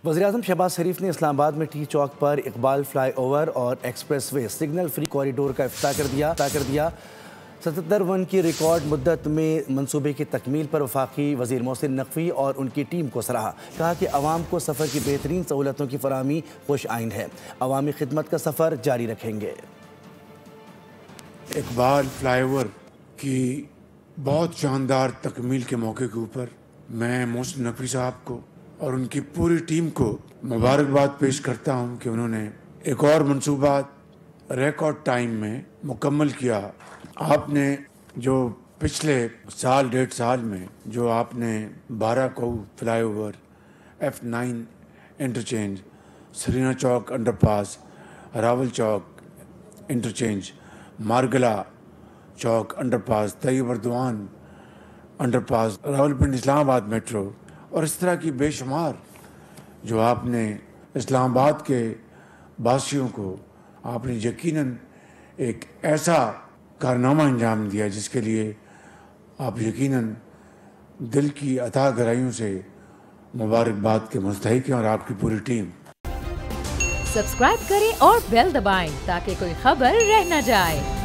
वज़ीर-ए-आज़म शहबाज शरीफ ने इस्लामाबाद में टी चौक पर इकबाल फ्लाई ओवर और express way signal free corridor का इफ्तिताह कर दिया। 77 की रिकॉर्ड मुद्दत में मंसूबे की तकमील पर वफाकी वज़ीर मोहसिन नकवी और उनकी टीम को सराहा। कहा कि अवाम को सफ़र की बेहतरीन सहूलतों की फराहमी खुश आइंद है। अवामी खिदमत का सफ़र जारी रखेंगे। इकबाल फ्लाई ओवर की बहुत शानदार तकमील के मौके के ऊपर मैं मोहसिन नकवी साहब को और उनकी पूरी टीम को मुबारकबाद पेश करता हूं कि उन्होंने एक और मंसूबा रिकॉर्ड टाइम में मुकम्मल किया। आपने जो पिछले साल 1.5 साल में जो आपने 12 को fly over, F9 interchange, Serena Chowk underpass, Rawal Chowk interchange, Margalla Chowk underpass, Tayyip Erdogan underpass, Rawalpindi Islamabad metro और इस तरह की बेशुमार जो आपने इस्लामाबाद के वासियों को आपने यकीनन एक ऐसा कारनामा अंजाम दिया जिसके लिए आप यकीनन दिल की अता गहराइयों से मुबारकबाद के मुस्तहिक हैं और आपकी पूरी टीम। सब्सक्राइब करें और बेल दबाएं ताकि कोई खबर रह न जाए।